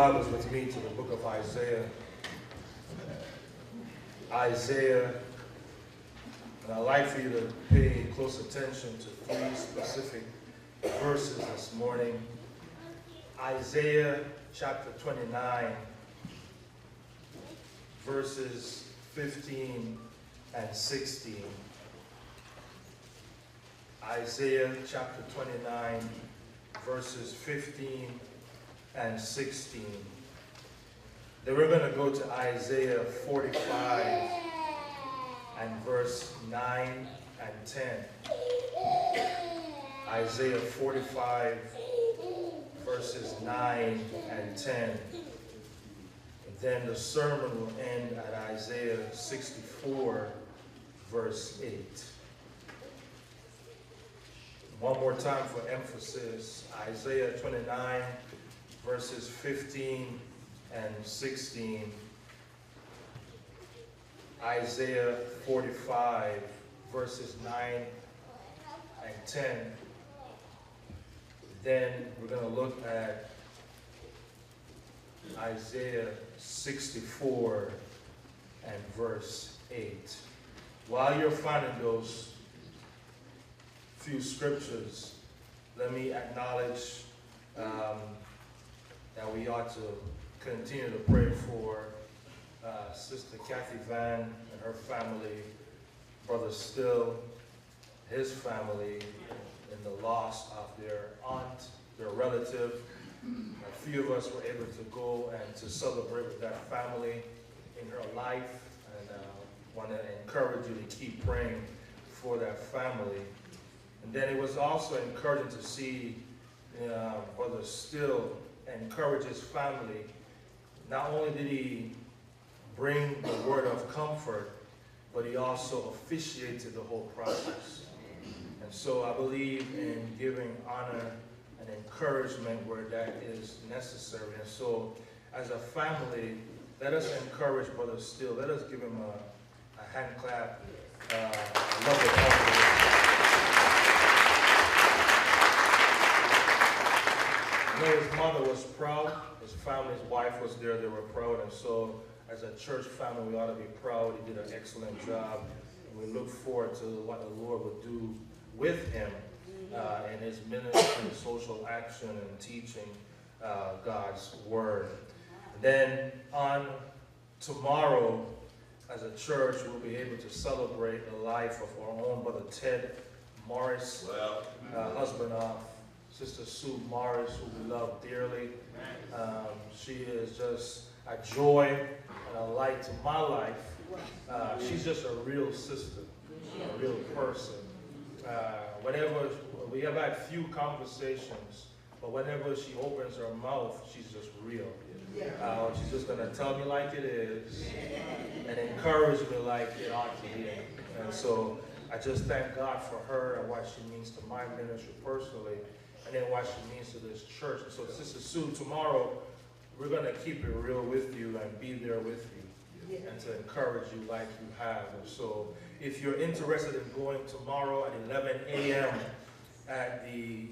Bibles with me to the book of Isaiah. Isaiah, and I'd like for you to pay close attention to three specific verses this morning. Isaiah chapter 29, verses 15 and 16. Isaiah chapter 29, verses 15 and 16. Then we're going to go to Isaiah 45 and verse 9 and 10. Isaiah 45 verses 9 and 10. And then the sermon will end at Isaiah 64 verse 8. One more time for emphasis, Isaiah 29 verses 15 and 16. Isaiah 45 verses 9 and 10. Then we're going to look at Isaiah 64 and verse 8. While you're finding those few scriptures, let me acknowledge that we ought to continue to pray for Sister Kathy Van and her family, Brother Still, his family, in the loss of their aunt, their relative. A few of us were able to go and to celebrate with that family in her life, and want to encourage you to keep praying for that family. And then it was also encouraging to see Brother Still encourage his family. Not only did he bring the word of comfort, but he also officiated the whole process. And so I believe in giving honor and encouragement where that is necessary. And so as a family, let us encourage Brother Still. Let us give him a hand clap. Love the comfort. I know his mother was proud, his family, his wife was there, they were proud, and so as a church family, we ought to be proud. He did an excellent job, and we look forward to what the Lord will do with him in his ministry, social action, and teaching God's word. And then on tomorrow, as a church, we'll be able to celebrate the life of our own Brother Ted Morris, husband of Sister Sue Morris, who we love dearly. She is just a joy and a light to my life. She's just a real sister, a real person. Whenever we have had few conversations, but whenever she opens her mouth, she's just real. She's just going to tell me like it is and encourage me like it ought to be. And so I just thank God for her and what she means to my ministry personally, and then what she means to this church. And so Sister Sue, tomorrow we're going to keep it real with you and be there with you and to encourage you like you have. And so if you're interested in going tomorrow at 11 a.m. at the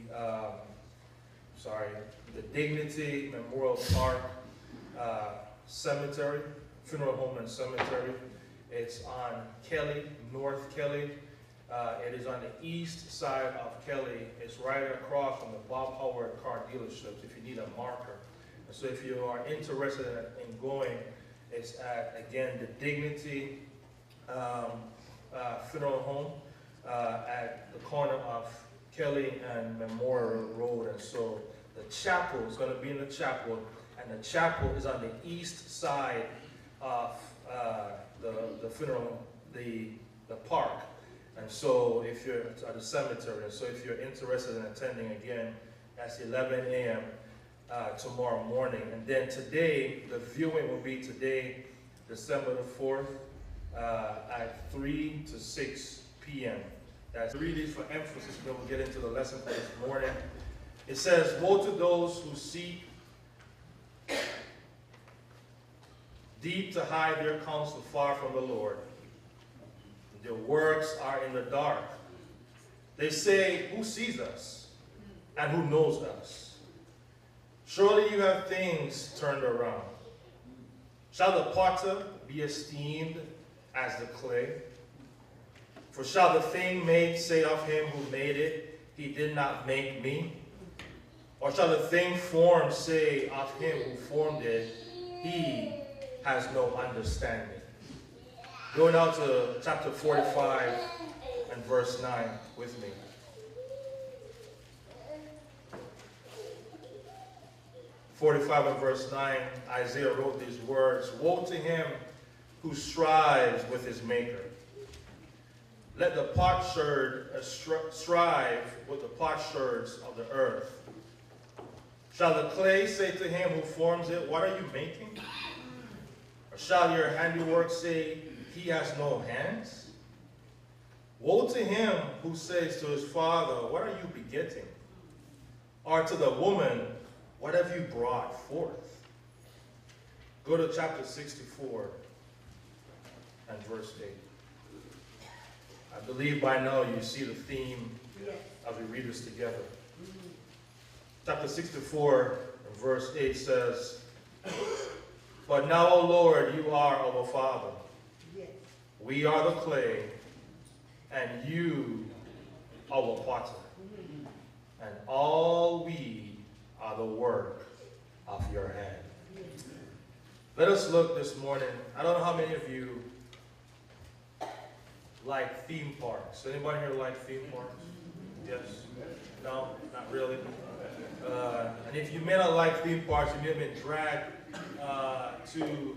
Dignity Memorial Park Cemetery, Funeral Home and Cemetery. It's on Kelly, North Kelly. It is on the east side of Kelly. It's right across from the Bob Howard car dealerships if you need a marker. And so if you are interested in going, it's at, again, the Dignity Funeral Home at the corner of Kelly and Memorial Road. And so the chapel is going to be in the chapel, and the chapel is on the east side of the funeral, the park. And so if you're at the cemetery, and so if you're interested in attending, again, that's 11 a.m. Tomorrow morning. And then today, the viewing will be today, December the 4th, at 3 to 6 p.m. That's 3 days for emphasis, then we'll get into the lesson for this morning. It says, woe to those who seek deep to hide their counsel far from the Lord. Their works are in the dark. They say, who sees us and who knows us? Surely you have things turned around. Shall the potter be esteemed as the clay? For shall the thing made say of him who made it, he did not make me? Or shall the thing formed say of him who formed it, he has no understanding? Go now to chapter 45 and verse 9 with me. '45 and verse 9, Isaiah wrote these words, "Woe to him who strives with his maker. Let the potsherd strive with the potsherds of the earth. Shall the clay say to him who forms it, what are you making? Or shall your handiwork say, he has no hands? Woe to him who says to his father, what are you begetting? Or to the woman, what have you brought forth?" Go to chapter 64 and verse 8. I believe by now you see the theme as we read this together. Chapter 64 and verse 8 says, "But now, O Lord, you are our Father. We are the clay, and you our potter. And all we are the work of your hand." Let us look this morning. I don't know how many of you like theme parks. Anybody here like theme parks? Yes? No? Not really? And if you may not like theme parks, you may have been dragged to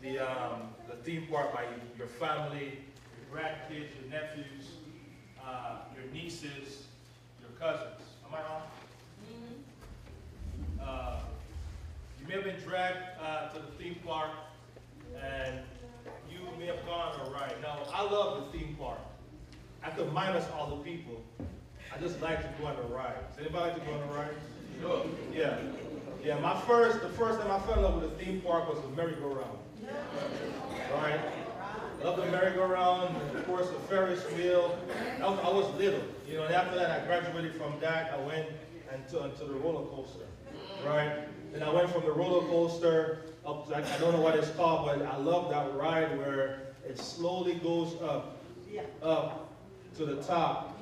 the theme park by your family, your grandkids, your nephews, your nieces, your cousins. Am I wrong? You may have been dragged to the theme park, and you may have gone on a ride. Now, I love the theme park. I could minus all the people. I just like to go on the rides. Anybody like to go on the rides? Sure. Yeah. Yeah, the first time I fell in love with the theme park was the merry-go-round. Right? Love the merry-go-round, and of course the Ferris wheel. I was little, you know, and after that I graduated from that. I went into the roller coaster. Right? Then I went from the roller coaster up, I don't know what it's called, but I love that ride where it slowly goes up to the top,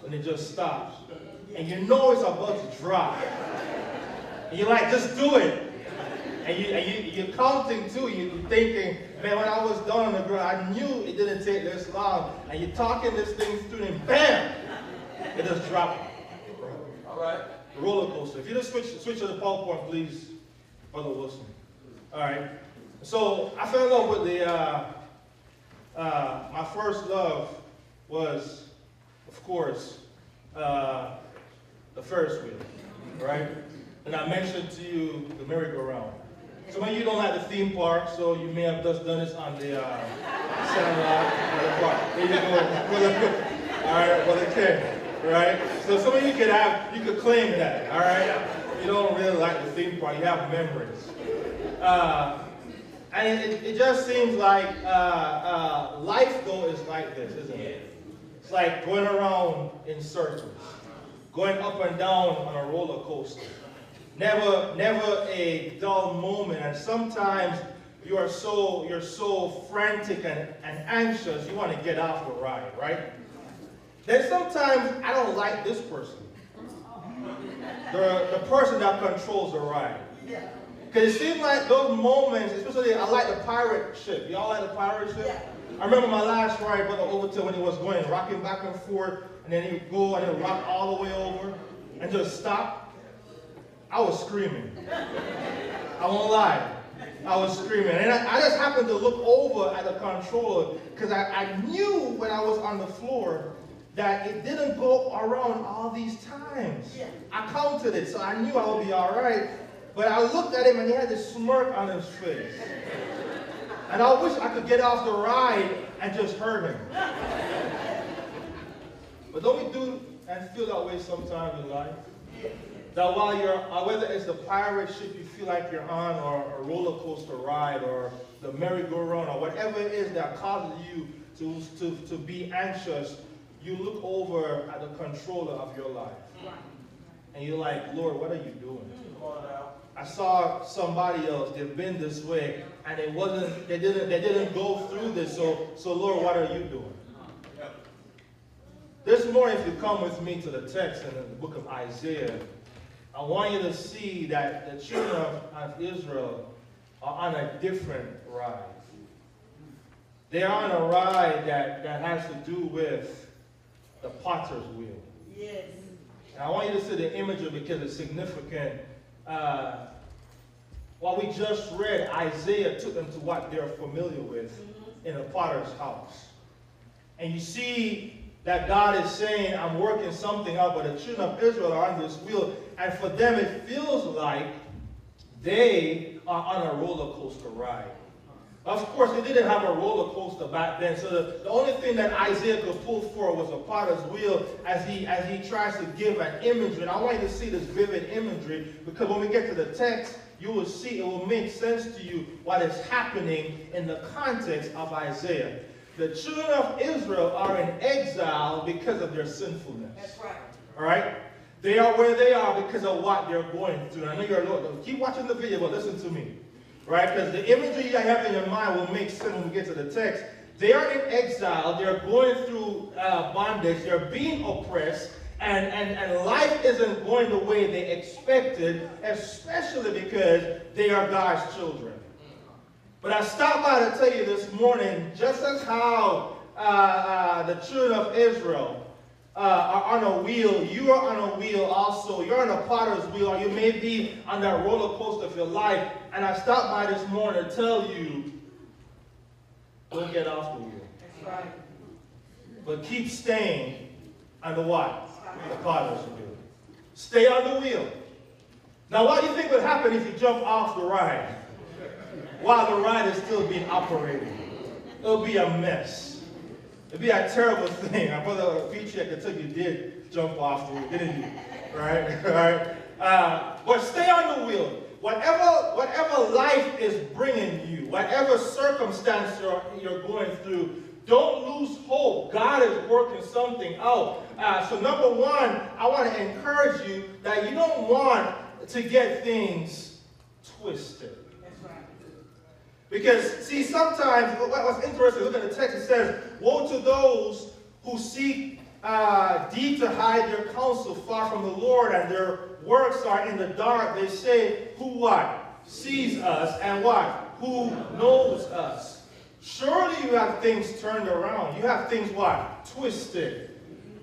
and it just stops. And you know it's about to drop. And you're like, just do it. And you're counting too. You're thinking, man, when I was down on the ground, I knew it didn't take this long. And you're talking this thing through, and bam, it just dropped. All right. The roller coaster. If you just switch to the PowerPoint, please, Brother Wilson. All right. So I fell in love with my first love was, of course, the Ferris wheel, right? And I mentioned to you the merry-go-round. Some of you don't like the theme park, so you may have just done this on the Sandlot or the park. There you go. All right, Brother Ken. Right? So some of you could claim that, all right? You don't really like the theme park, you have memories. And it just seems like life, though, is like this, isn't it? It's like going around in circles, going up and down on a roller coaster. Never a dull moment, and sometimes you're so frantic and anxious, you want to get off the ride, right? Then sometimes I don't like this person. The person that controls the ride. Because it seems like those moments, especially I like the pirate ship. Y'all like the pirate ship? Yeah. I remember my last ride, Brother Overton, when he was going, rocking back and forth, and then he would go and he'd rock all the way over and just stop. I was screaming. I won't lie. I was screaming. And I just happened to look over at the controller because I knew when I was on the floor that it didn't go around all these times. Yeah. I counted it, so I knew I would be all right. But I looked at him, and he had this smirk on his face. And I wish I could get off the ride and just hurt him. But don't we do and feel that way sometimes in life? That while you're, whether it's the pirate ship you feel like you're on, or a roller coaster ride, or the merry-go-round, or whatever it is that causes you to be anxious, you look over at the controller of your life. and you're like, Lord, what are you doing? I saw somebody else, they've been this way, and they didn't go through this, so Lord, what are you doing? This morning, if you come with me to the text in the book of Isaiah, I want you to see that the children of Israel are on a different ride. They are on a ride that has to do with the potter's wheel. Yes. And I want you to see the imagery because it's significant. What we just read, Isaiah took them to what they're familiar with in a potter's house. And you see that God is saying, I'm working something out, but the children of Israel are on this wheel. And for them, it feels like they are on a roller coaster ride. Of course, they didn't have a roller coaster back then, so the only thing that Isaiah could pull for was a potter's wheel as he tries to give an imagery. And I want you to see this vivid imagery, because when we get to the text, you will see, it will make sense to you what is happening in the context of Isaiah. The children of Israel are in exile because of their sinfulness. That's right. All right? They are where they are because of what they're going through. I know you're keep watching the video, but listen to me. Right? Because the imagery you have in your mind will make sense when we get to the text. They are in exile. They're going through bondage. They're being oppressed. And life isn't going the way they expected, especially because they are God's children. But I stopped by to tell you this morning, just as how the children of Israel are on a wheel, you are on a wheel also. You're on a potter's wheel, or you may be on that roller coaster of your life. And I stopped by this morning to tell you, don't get off the wheel. That's right. But keep staying on the what? The potter's wheel. Stay on the wheel. Now, what do you think would happen if you jump off the ride while the ride is still being operated? It'll be a mess. It'd be a terrible thing. My brother Peachy, I can tell you did jump off the wheel, didn't you? Right? But stay on the wheel. Whatever life is bringing you, whatever circumstance you're going through, don't lose hope. God is working something out. So number one, I want to encourage you that you don't want to get things twisted. That's right. Because, see, sometimes, what's interesting, look at the text, it says, woe to those who seek deep to hide their counsel far from the Lord, and their works are in the dark. They say, who what? Sees us, and what? Who knows us? Surely you have things turned around. You have things what? Twisted.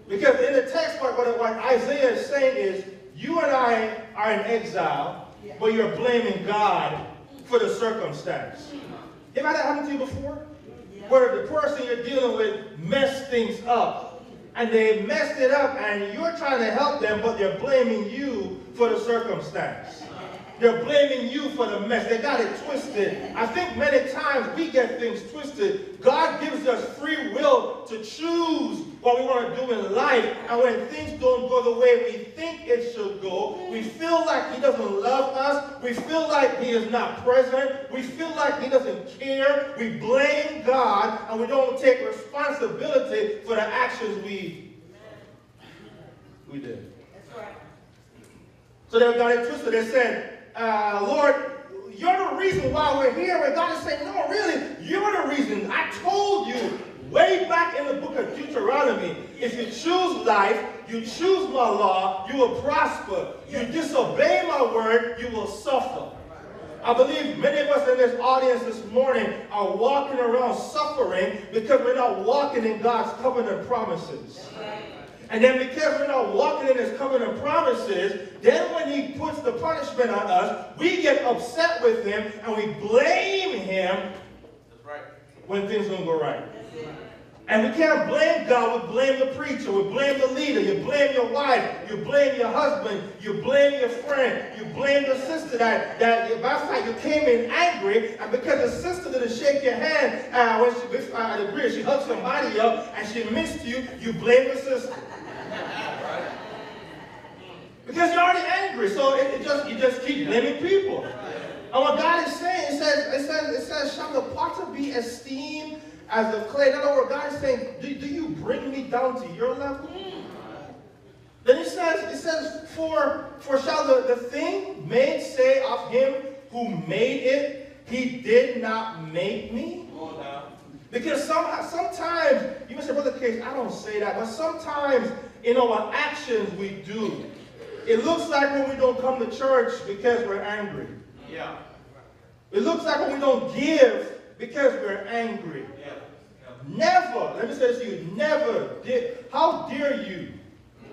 Because in the text, what Isaiah is saying is, you and I are in exile, but you're blaming God for the circumstance. Have that happened to you before? Where the person you're dealing with messed things up. And they messed it up, and you're trying to help them, but they're blaming you for the circumstance. They're blaming you for the mess. They got it twisted. I think many times we get things twisted. God gives us free will to choose what we want to do in life. And when things don't go the way we think it should go, we feel like He doesn't love us. We feel like He is not present. We feel like He doesn't care. We blame God, and we don't take responsibility for the actions we did. That's right. So they got it twisted. They said, Lord, you're the reason why we're here. And God is saying, no, really, you're the reason. I told you way back in the book of Deuteronomy, if you choose life, you choose my law, you will prosper. You disobey my word, you will suffer. I believe many of us in this audience this morning are walking around suffering because we're not walking in God's covenant promises. And then because we're not walking in His covenant promises, then when He puts the punishment on us, we get upset with Him and we blame Him when things don't go right. And we can't blame God. We blame the preacher. We blame the leader. You blame your wife. You blame your husband. You blame your friend. You blame the sister that by fact you came in angry, and because the sister didn't shake your hand when she hugged somebody up and she missed you, you blame the sister. Because you're already angry, so you just keep blaming people. And what God is saying, it says, shall the potter be esteemed as the clay? In other words, God is saying, do you bring me down to your level? Then it says, for shall the thing made say of him who made it, he did not make me? Because sometimes, you may say, Brother Case, I don't say that, but sometimes in our actions we do. It looks like when we don't come to church because we're angry. Yeah. It looks like when we don't give because we're angry. Yeah. Never, let me say this to you, never did. How dare you?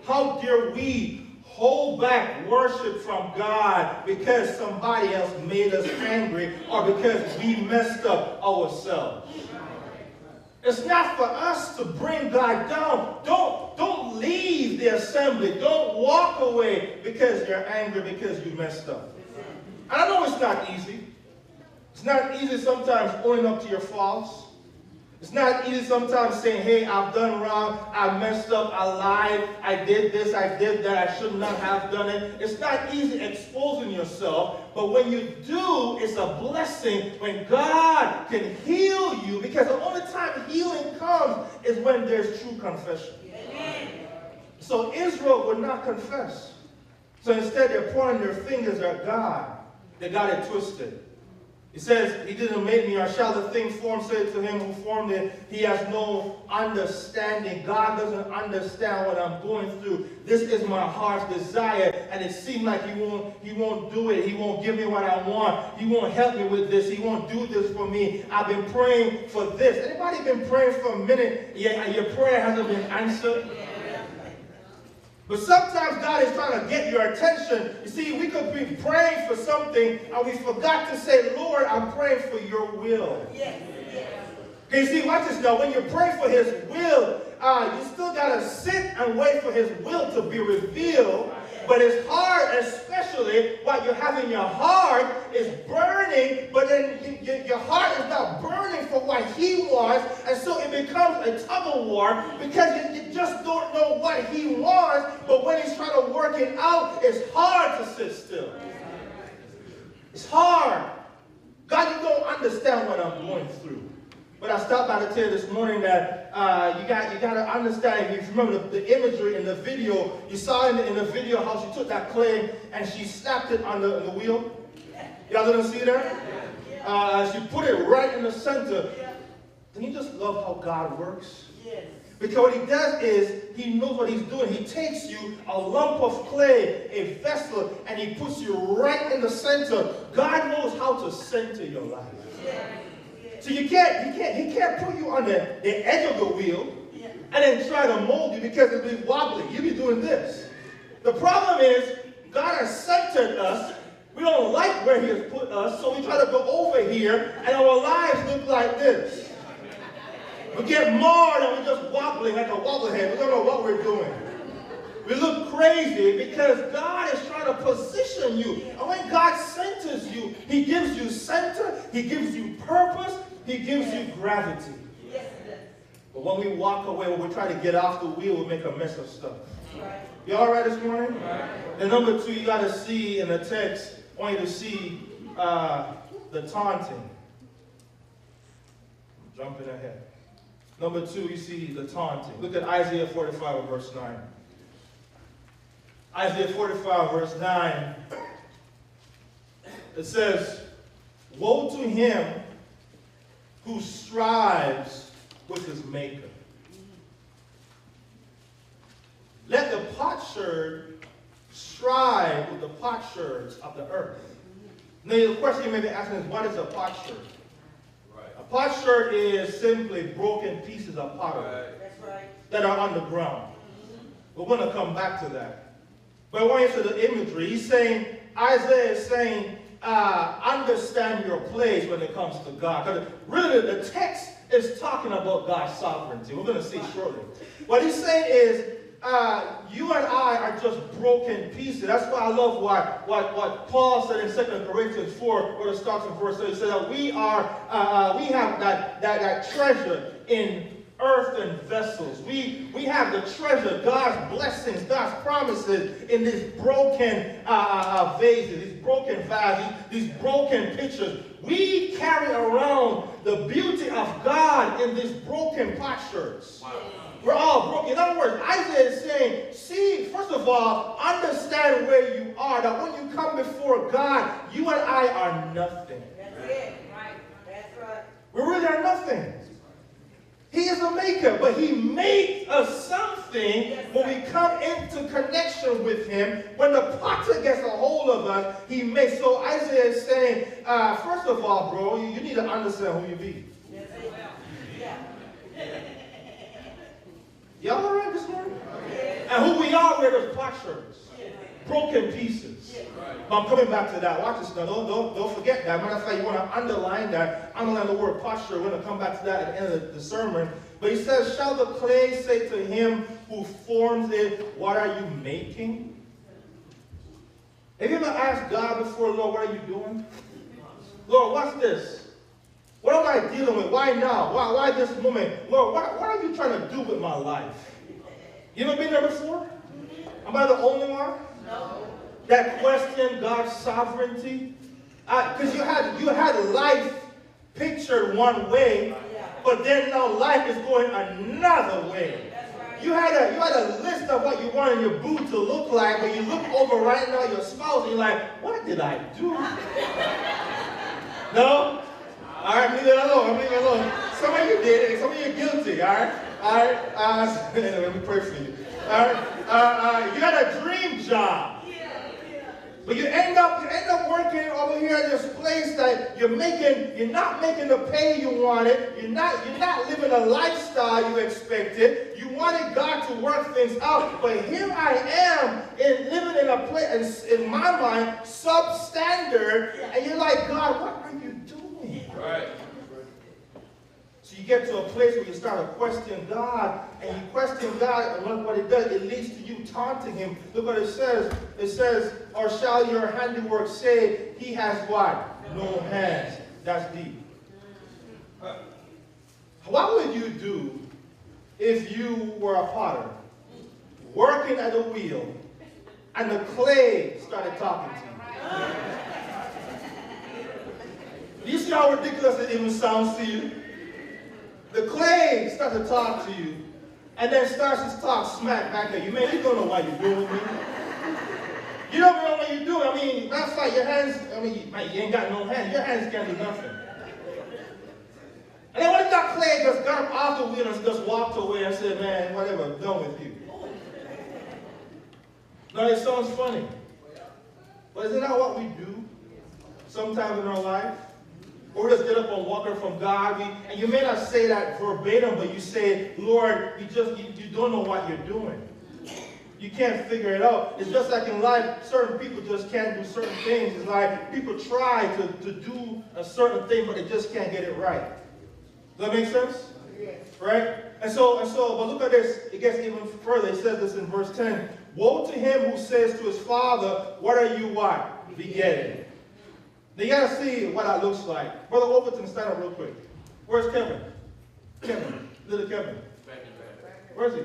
How dare we hold back worship from God because somebody else made us angry or because we messed up ourselves? It's not for us to bring God down. Don't leave the assembly. Don't walk away because you're angry because you messed up. And I know it's not easy. It's not easy sometimes owning up to your faults. It's not easy sometimes saying, hey, I've done wrong, I messed up, I lied, I did this, I did that, I should not have done it. It's not easy exposing yourself, but when you do, it's a blessing when God can heal you, because the only time healing comes is when there's true confession. Amen. So Israel would not confess. So instead they're pointing their fingers at God. They got it twisted. He says, he didn't make me, or shall the thing formed say to him who formed it, he has no understanding. God doesn't understand what I'm going through. This is my heart's desire, and it seems like he won't do it. He won't give me what I want. He won't help me with this. He won't do this for me. I've been praying for this. Anybody been praying for a minute, yet your prayer hasn't been answered? But sometimes God is trying to get your attention. You see, we could be praying for something and we forgot to say, Lord, I'm praying for your will. Yes. Okay, see, watch this now. When you pray for his will, you still got to sit and wait for his will to be revealed. But it's hard, especially what you have in your heart is burning, but then your heart is not burning for what he wants, and so it becomes a tug-of-war because you just don't know what he wants, but when he's trying to work it out, it's hard to sit still. It's hard. God, you don't understand what I'm going through. But I stopped by to tell you this morning that you got to understand, if you remember the imagery in the video, you saw in the video how she took that clay and she snapped it on the wheel. Y'all didn't see that? She put it right in the center. Don't you just love how God works? Yes. Because what he does is, he knows what he's doing. He takes you, a lump of clay, a vessel, and he puts you right in the center. God knows how to center your life. Yes. So he can't put you on the edge of the wheel and then try to mold you because it'll be wobbly. You'll be doing this. The problem is, God has centered us. We don't like where he has put us, so we try to go over here, and our lives look like this. We get marred and we're just wobbling like a wobblehead. We don't know what we're doing. We look crazy because God is trying to position you. And when God centers you, he gives you center, he gives you purpose, he gives you gravity. But when we walk away, when we try to get off the wheel, we make a mess of stuff. You all right this morning? And number two, you got to see in the text, I want you to see the taunting. Jumping ahead. Number two, you see the taunting. Look at Isaiah 45 verse 9. Isaiah 45 verse 9. It says, woe to him who strives with his maker. Let the potsherd strive with the potsherds of the earth. Now the question you may be asking is, what is a potsherd? A potsherd is simply broken pieces of pottery that are on the ground. We're going to come back to that. But I want you to see the imagery. He's saying, Isaiah is saying, understand your place when it comes to God. Because really the text is talking about God's sovereignty. We're going to see shortly. What he's saying is, you and I are just broken pieces. That's why I love what Paul said in 2 Corinthians 4, where it starts in verse 3. He said that we have that treasure in earthen vessels. We have the treasure, God's blessings, God's promises in these broken vases, these broken vases, these broken pitchers. We carry around the beauty of God in these broken potsherds. Wow. We're all broken. In other words, Isaiah is saying, see, first of all, understand where you are. That when you come before God, you and I are nothing. That's it. Right. That's right. We really are nothing. He is the maker, but he makes us something when we come into connection with him. When the potter gets a hold of us, he makes. So Isaiah is saying, first of all, bro, you need to understand who you be. Y'all all right this morning? And who we are, we're those potsherds. Broken pieces. But I'm coming back to that. Watch this now. Don't forget that. Matter of fact, you want to underline that. Underline the word posture. We're going to come back to that at the end of the sermon. But he says, shall the clay say to him who forms it, what are you making? Have you ever asked God before, Lord, what are you doing? Lord, what's this? What am I dealing with? Why now? Why this moment? Lord, what are you trying to do with my life? You ever been there before? Am I the only one? No. That question God's sovereignty? Because you had life pictured one way, but then now life is going another way. You had a list of what you wanted your boo to look like, but you look over right now your spouse and you're like, what did I do? No? All right, leave it alone. Leave it alone. Some of you did it. Some of you are guilty. All right? All right? Anyway, let me pray for you. All right? You got a dream job. But you end up working over here at this place that you're not making the pay you wanted. You're not living a lifestyle you expected. You wanted God to work things out. But here I am living in a place, in my mind, substandard. And you're like, God, what are you doing? Right. So you get to a place where you start to question God, and you question God, and look what it does. It leads to you taunting him. Look what it says. It says, or shall your handiwork say, he has what? No hands. That's deep. What would you do if you were a potter, working at a wheel, and the clay started talking to you? Do you see how ridiculous it even sounds to you? The clay starts to talk to you, and then starts to talk smack back at you. Man, you don't know what you're doing with me. You don't know what you're doing. I mean, that's like your hands, you ain't got no hands. Your hands can't do nothing. And then what if that clay just got up off the wheel and just walked away and said, man, whatever, I'm done with you. Now, it sounds funny. But isn't that what we do sometimes in our life? Or just get up and walk away from God. And you may not say that verbatim, but you say, Lord, you don't know what you're doing. You can't figure it out. It's just like in life, certain people just can't do certain things. It's like people try to do a certain thing, but they just can't get it right. Does that make sense? Yes. Right? And so, but look at this. It gets even further. It says this in verse 10. Woe to him who says to his father, what are you what? Begetting. Now you got to see what that looks like. Brother Overton, stand up real quick. Where's Kevin? Kevin. Little Kevin. Where's he?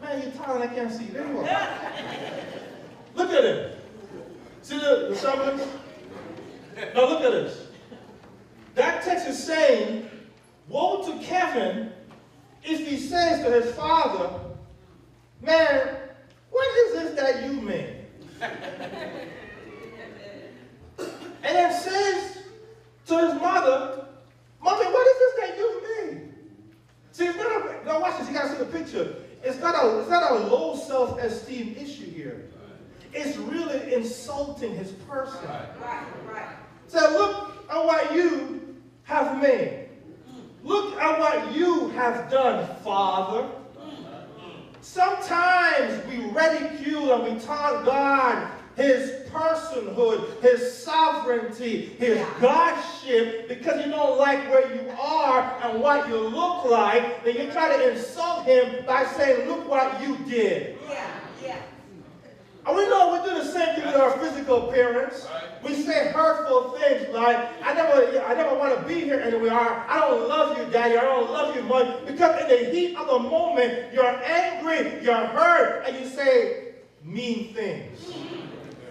Man, you're tired. I can't see you. There you are. Look at him. See the semblance? Now look at this. That text is saying, woe to Kevin if he says to his father, man, what is this that you made? And then says to his mother, Mommy, what is this that you've made? See, it's not a, now watch this, you gotta see the picture. It's not a low self-esteem issue here. It's really insulting his person. Right. So look at what you have made. Look at what you have done, Father. Sometimes we ridicule and we taunt God, his personhood, his sovereignty, his godship, because you don't like where you are and what you look like, then you try to insult him by saying, look what you did. Yeah. And we know we do the same thing with our physical appearance. We say hurtful things like, I never want to be here anymore. I don't love you, Daddy. I don't love you, Mom. Because in the heat of the moment, you're angry, you're hurt, and you say mean things.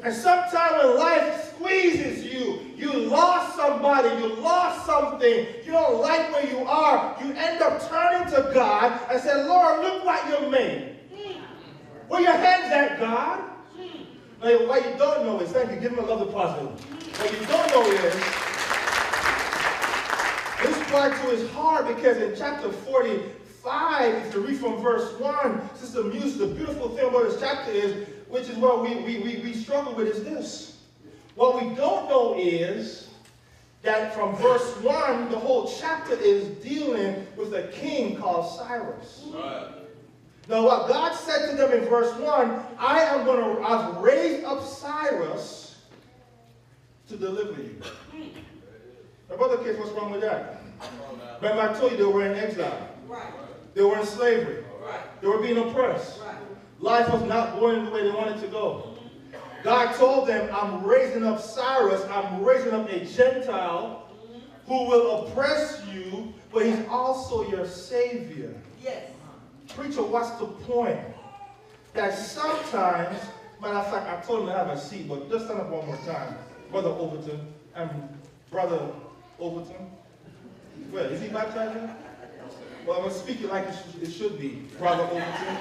And sometimes when life squeezes you, you lost somebody, you lost something, you don't like where you are, you end up turning to God and say, Lord, look what you made. Where your hands at, God? Now, what you don't know is, thank you, give him a love deposit. What you don't know is, this part 2 is hard because in chapter 45, if you read from verse 1, Sister Muse, the beautiful thing about this chapter is, which is what we struggle with, is this. What we don't know is that from verse 1, the whole chapter is dealing with a king called Cyrus. Right. Now, what God said to them in verse 1, I've raised up Cyrus to deliver you. Now, Brother Case, what's wrong with that? Remember, I told you they were in exile. Right. They were in slavery. Right. They were being oppressed. Right. Life was not going the way they wanted to go. God told them, I'm raising up Cyrus, I'm raising up a Gentile who will oppress you, but he's also your Savior. Yes. Preacher, what's the point? That sometimes, matter of fact, I told him to have a seat, but just stand up one more time. Brother Overton, Brother Overton. Where, is he baptizing? Well, I'm going to speak it like it should be. Brother Overton.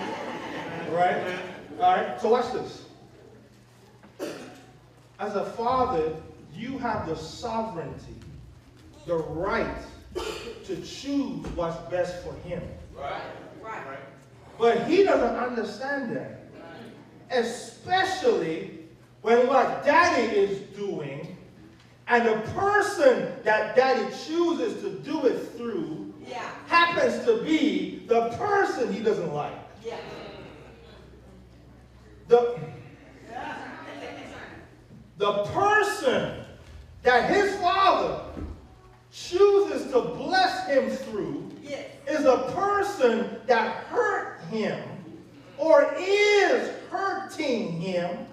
All right? All right, so watch this. As a father, you have the sovereignty, the right to choose what's best for him. Right. Right. But he doesn't understand that. Especially when what daddy is doing and the person that daddy chooses to do it through happens to be the person he doesn't like. Yeah. The person that his father chooses to bless him through is a person that hurt him or is hurting him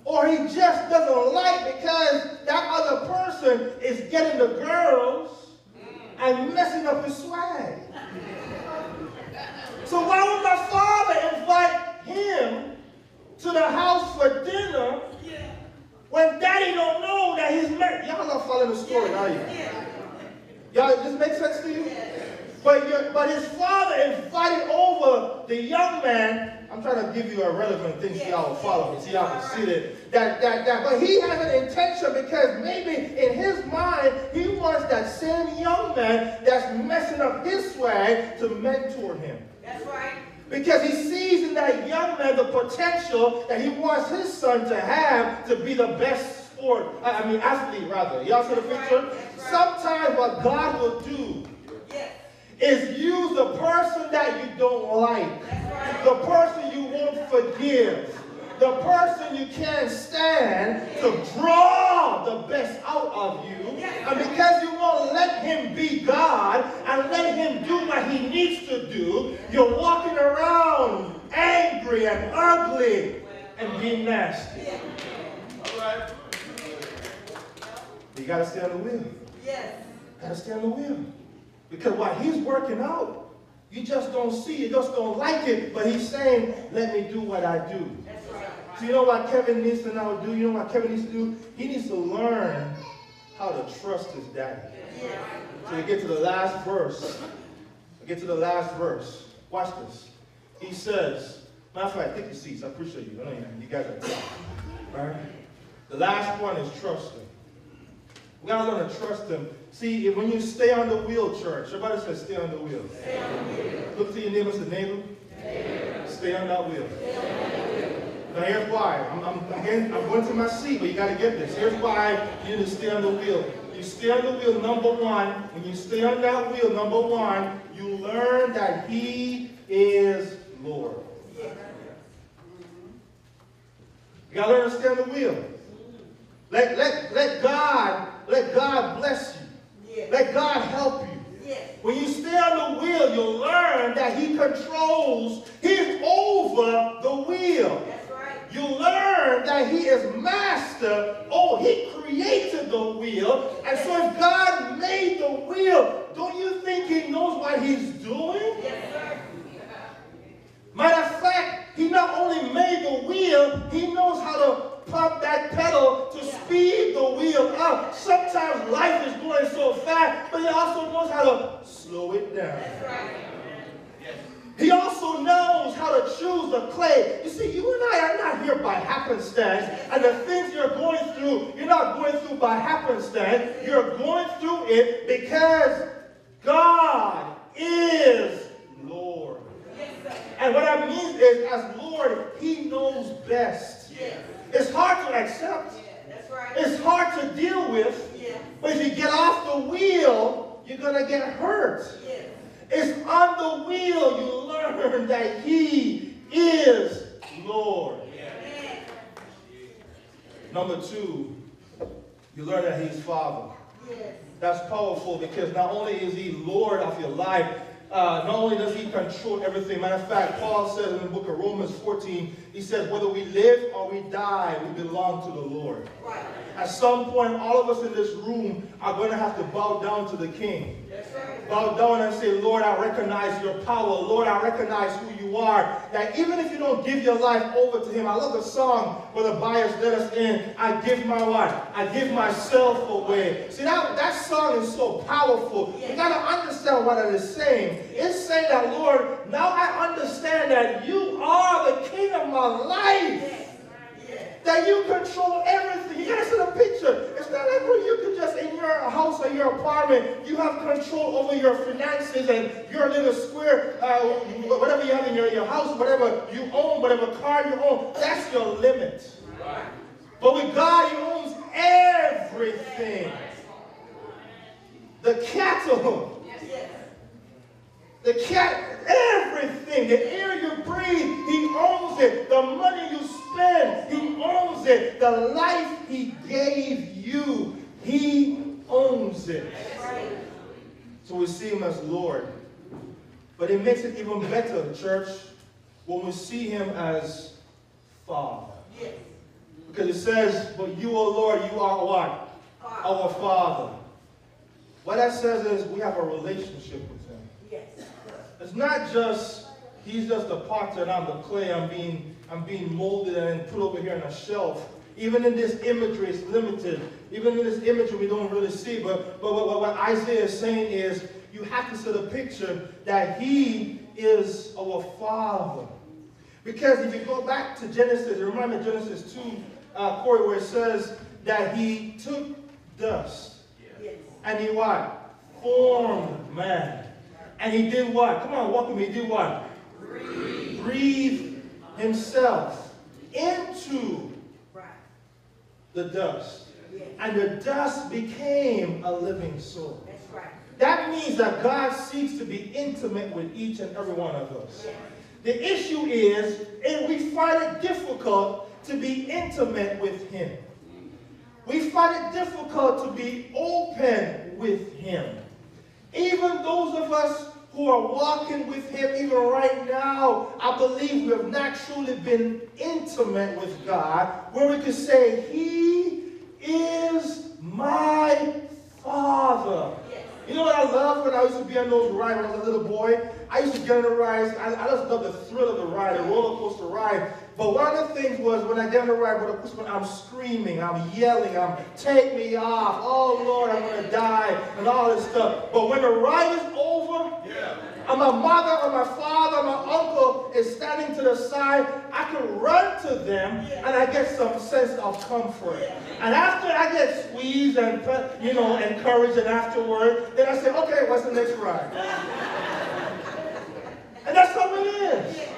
or he just doesn't like because that other person is getting the girls and messing up his swag. So why would my father invite him to the house for dinner when daddy don't know that he's married? Y'all not following the story, are you? Y'all, this makes sense to you? But his father invited over the young man. I'm trying to give you a relevant thing so y'all will follow me, so y'all can see that. But he has an intention because maybe in his mind, he wants that same young man that's messing up his swag to mentor him. That's right. Because he sees in that young man the potential that he wants his son to have to be the best athlete rather. Y'all see the picture? Right. Sometimes what God will do is use the person that you don't like, the person you won't forgive, the person you can't stand to draw the best out of you. And because you won't let him be God and let him do what he needs to do, you're walking around angry and ugly and being nasty. All right? You got to stay on the wheel. Yes. Got to stay on the wheel. Because what he's working out, you just don't see, you just don't like it, but he's saying, let me do what I do. That's right. So you know what Kevin needs to now do? You know what Kevin needs to do? He needs to learn how to trust his daddy. Yeah. So we get to the last verse. Watch this. He says, matter of fact, take your seats. I appreciate you. I know you guys are tough. All right? The last one is trust him. We got to learn to trust him. See, when you stay on the wheel, church, everybody says stay on the wheel. Stay on the wheel. Look to your neighbor and say, neighbor, stay on that wheel. Stay on that wheel. Now here's why. I'm going to my seat, but you got to get this. Here's why you need to stay on the wheel. You stay on the wheel, number one. When you stay on that wheel, number one, you learn that he is Lord. You got to learn to stay on the wheel. Let God bless you. Yeah. Let God help you. Yeah. When you stay on the wheel, you'll learn that he controls, he's over the wheel. That's right. You'll learn that he is master. Oh, he created the wheel. And so if God made the wheel, don't you think he knows what he's doing? Yes, sir. Matter of fact, he not only made the wheel, he knows how to pump that knows how to slow it down. That's right. He also knows how to choose the clay. You see, you and I are not here by happenstance. And the things you're going through, you're not going through by happenstance. You're going through it because God is Lord. Yes, sir. And what that means is, as Lord, He knows best. Yes. It's hard to accept. Yeah, that's right. It's hard to deal with. Yeah. But if you get off the wheel, you're going to get hurt. Yes. It's on the wheel you learn that He is Lord. Amen. Number two, you learn that He's Father. Yes. That's powerful because not only is He Lord of your life, not only does He control everything. Matter of fact, Paul says in the book of Romans 14, he says, whether we live or we die, we belong to the Lord. Right. At some point, all of us in this room are going to have to bow down to the King. That's right. Bow down and say, Lord, I recognize your power. Lord, I recognize who you are. That even if you don't give your life over to Him, I love the song where the buyers let us in. I give my what? I give myself away. See, that song is so powerful. You got to understand what it is saying. It's saying that, Lord, now I understand that you are the King of my life. Yes. That you control everything. You gotta see the picture. It's not like where you can just in your house or your apartment, you have control over your finances and your little square, whatever you have in your house, whatever you own, whatever car you own, that's your limit. Right. But with God, He owns everything. The cattle, Yes. the cat, everything, the air you breathe, He owns it. The money you spend, He owns it. The life He gave you, He owns it. Right. So we see Him as Lord. But it makes it even better, church, when we see Him as Father. Yes. Because it says, but you, O Lord, you are what? Our Father. What that says is we have a relationship with Him. Yes. It's not just He's just the potter and I'm the clay. I'm being molded and put over here on a shelf. Even in this imagery, it's limited. Even in this imagery, we don't really see. But what Isaiah is saying is, you have to see the picture that He is our Father. Because if you go back to Genesis, remember Genesis 2, Corey, where it says that He took dust. Yes. And He what? Formed man. And He did what? Come on, walk with me. He did what? Breathe Himself into the dust. Yes. And the dust became a living soul. That's right. That means that God seeks to be intimate with each and every one of us. Yes. The issue is, and we find it difficult to be intimate with Him. We find it difficult to be open with Him. Even those of us who are walking with Him, even right now, I believe we have not truly been intimate with God, where we could say, He is my Father. Yes. You know what I love when I used to be on those rides when I was a little boy? I used to get on the rides. I just love the thrill of the ride, the roller coaster ride. But one of the things was when I get on the ride with a Christmas, I'm screaming, I'm yelling, take me off. Oh Lord, I'm going to die and all this stuff. But when the ride is over, and my mother or my father or my uncle is standing to the side, I can run to them and I get some sense of comfort. And after I get squeezed and encouraged and afterward, then I say, okay, what's the next ride? And that's how it is.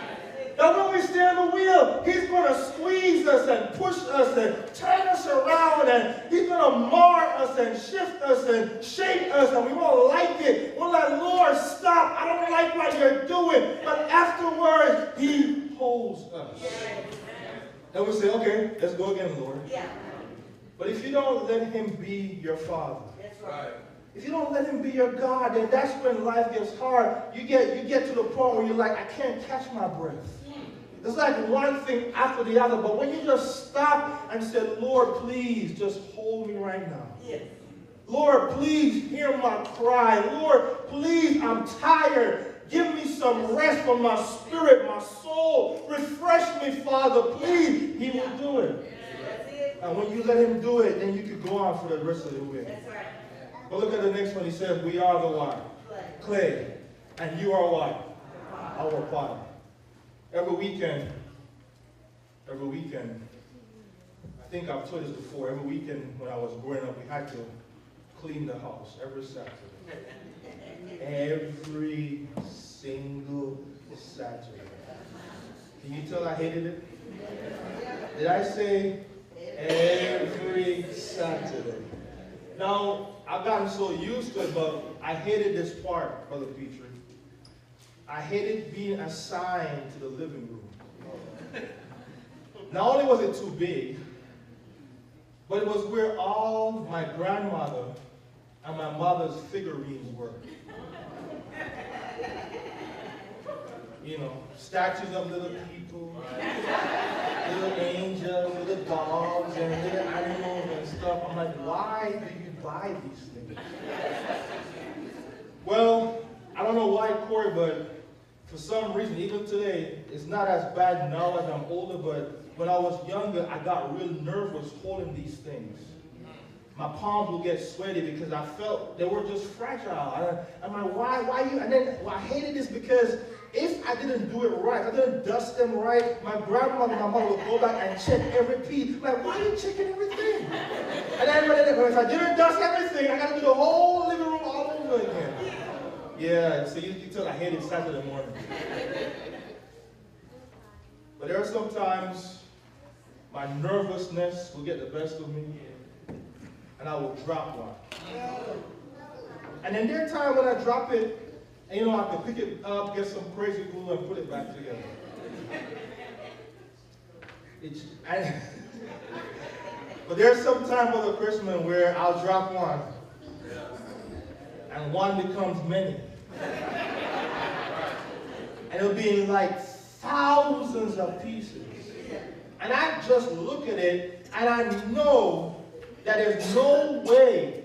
That when we stay on the wheel, He's going to squeeze us and push us and turn us around, and He's going to mar us and shift us and shape us, and we won't like it. We're like, Lord, stop. I don't like what you're doing. But afterwards, He holds us. And we say, okay, let's go again, Lord. Yeah. But if you don't let Him be your Father, That's right. if you don't let Him be your God, then that's when life gets hard. You get to the point where you're like, I can't catch my breath. It's like one thing after the other. But when you just stop and say, Lord, please just hold me right now. Yes. Lord, please hear my cry. Lord, please, I'm tired. Give me some rest for my spirit, my soul. Refresh me, Father, please. He will do it. That's it. And when you let Him do it, then you can go on for the rest of the week. That's right. But look at the next one. He says, we are the what? Clay. And you are what? Our potter. Every weekend, I think I've told this before, every weekend when I was growing up, we had to clean the house every Saturday. Every single Saturday. Can you tell I hated it? Did I say every Saturday? Now, I've gotten so used to it, but I hated this part, Brother Petrie. I hated being assigned to the living room. Not only was it too big, but it was where all my grandmother and my mother's figurines were. You know, statues of little people, little angels, little dogs, and little animals and stuff. I'm like, why do you buy these things? Well, I don't know why, Corey, but for some reason, even today, it's not as bad now as I'm older, but when I was younger, I got real nervous holding these things. My palms would get sweaty because I felt they were just fragile. I'm like, why you? And then I hated this because if I didn't do it right, if I didn't dust them right, my grandmother and my mother would go back and check every piece. I'm like, why are you checking everything? And then if I didn't dust everything, I got to do the whole living room all over again. Yeah, so you can tell I hated Saturday morning. But there are some times my nervousness will get the best of me, and I will drop one. And then there are times when I drop it, and you know, I can pick it up, get some crazy glue, and put it back together. But there's some time for the Christmas where I'll drop one, and one becomes many. And it'll be in like thousands of pieces. And I just look at it, and I know that there's no way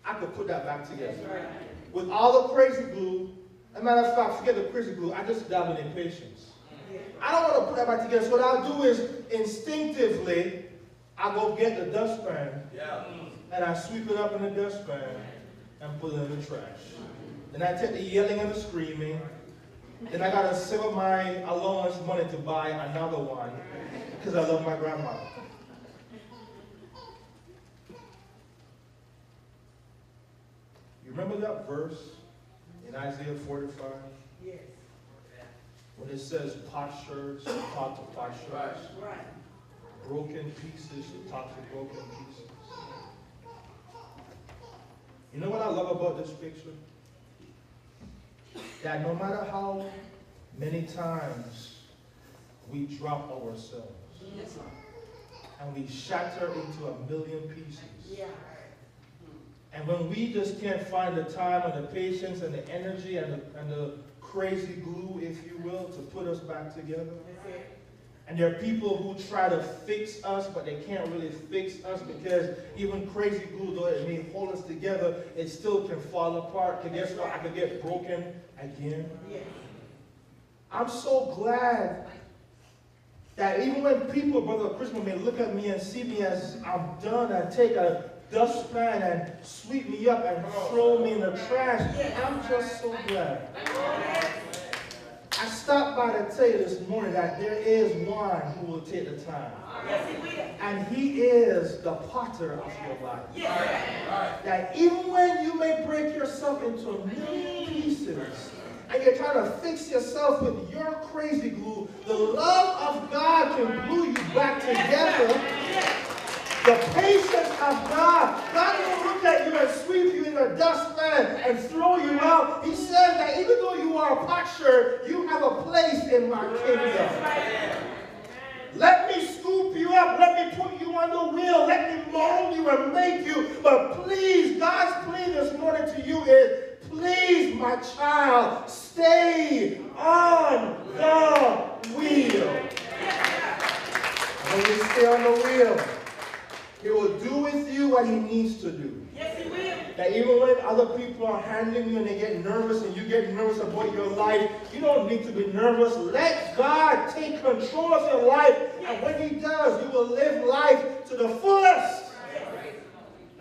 I could put that back together. With all the crazy glue, as a matter of fact, forget the crazy glue, I just have an impatience. I don't want to put that back together, so what I'll do is, instinctively, I go get the dustpan, and I sweep it up in the dustpan, and put it in the trash. Then I take the yelling and the screaming, then I gotta save up my allowance money to buy another one, because I love my grandmother. You remember that verse in Isaiah 45? Yes. When it says potsherds talk to potsherds, Right. broken pieces talk to broken pieces. You know what I love about this picture? That no matter how many times we drop ourselves, and we shatter into a million pieces, Yeah. and when we just can't find the time and the patience and the energy and the crazy glue, if you will, to put us back together. That's it. And there are people who try to fix us, but they can't really fix us because even crazy glue, though it may hold us together, it still can fall apart. Because guess what? I could get broken again. Yes. I'm so glad that even when people, Brother Christmas, may look at me and see me as I'm done and take a dustpan and sweep me up and throw me in the trash, I'm just so glad. I stopped by to tell you this morning that there is one who will take the time. Yes, he will. And he is the potter of your life. Yes. That even when you may break yourself into a million pieces, and you're trying to fix yourself with your crazy glue, the love of God can glue you back together. The patience of God. God will look at you and sweep you in a dustpan and throw you out. He says that even though you are a potsherd, you have a place in my kingdom. Let me scoop you up. Let me put you on the wheel. Let me mold you and make you. But please, God's plea this morning to you is, please, my child, stay on the wheel. When you stay on the wheel, He will do with you what He needs to do. Yes, he will. That even when other people are handling you and they get nervous and you get nervous about your life, you don't need to be nervous. Let God take control of your life. And when He does, you will live life to the fullest.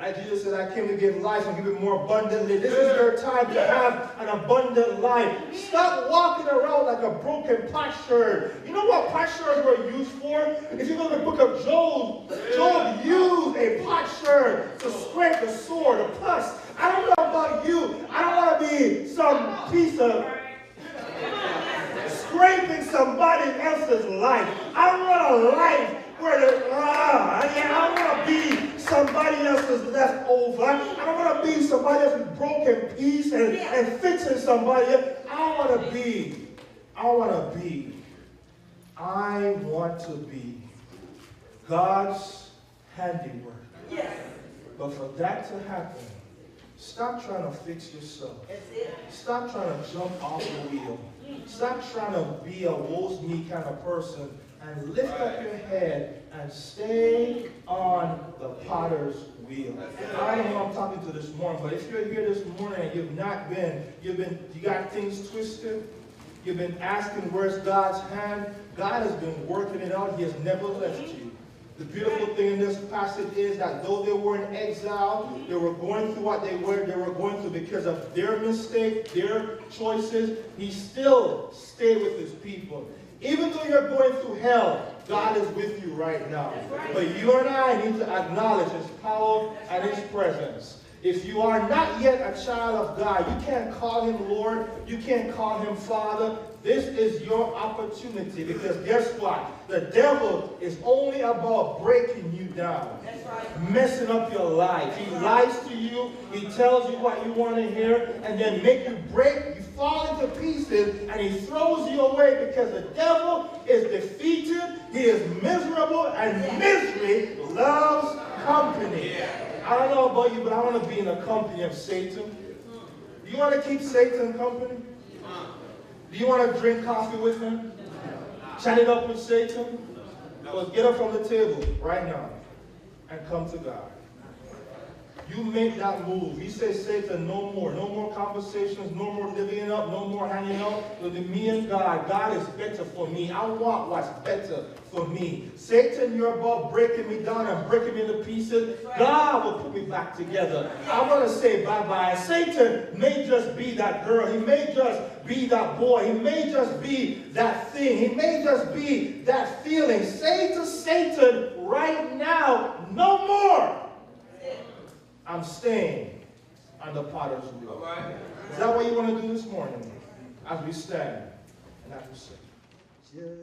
Like Jesus said, I came to give life and give it more abundantly. This is your time to have an abundant life. Stop walking around like a broken potsherd. You know what potsherds were used for? If you go to the book of Job, Job used a potsherd to scrape the sword, the pus. I don't know about you. I don't want to be some piece of scraping somebody else's life. I don't want a life where I don't want to be somebody else's leftover. I don't want to be somebody else's broken piece and fixing somebody else. I want to be God's handiwork. Yes. But for that to happen, stop trying to fix yourself. That's it. Stop trying to jump off the wheel. Stop trying to be a woe's me kind of person and lift up your head and stay on the potter's wheel. I don't know who I'm talking to this morning, but if you're here this morning and you got things twisted, you've been asking where's God's hand, God has been working it out. He has never left you. The beautiful thing in this passage is that though they were in exile, they were going through what they were going through because of their mistake, their choices, he still stayed with his people. Even though you're going through hell, God is with you right now. But you and I need to acknowledge his power and his presence. If you are not yet a child of God, you can't call him Lord, you can't call him Father. This is your opportunity, because guess what? The devil is only about breaking you down. That's right. Messing up your life. He lies to you, he tells you what you want to hear, and then make you break, you fall into pieces, and he throws you away because the devil is defeated, he is miserable, and misery loves company. I don't know about you, but I want to be in the company of Satan. Do you want to keep Satan company? Do you want to drink coffee with him? Chat it up with Satan? Well, get up from the table right now and come to God. You make that move. He says, Satan, no more conversations, no more living it up, no more hanging out with me and God. God is better for me. I want what's better for me. Satan, you're about breaking me down and breaking me into pieces. God will put me back together. I want to say bye-bye. Satan may just be that girl. He may just be that boy. He may just be that thing. He may just be that feeling. Say to Satan right now, no more. I'm staying on the potter's wheel. Right. Is that what you want to do this morning as we stand and as we sing?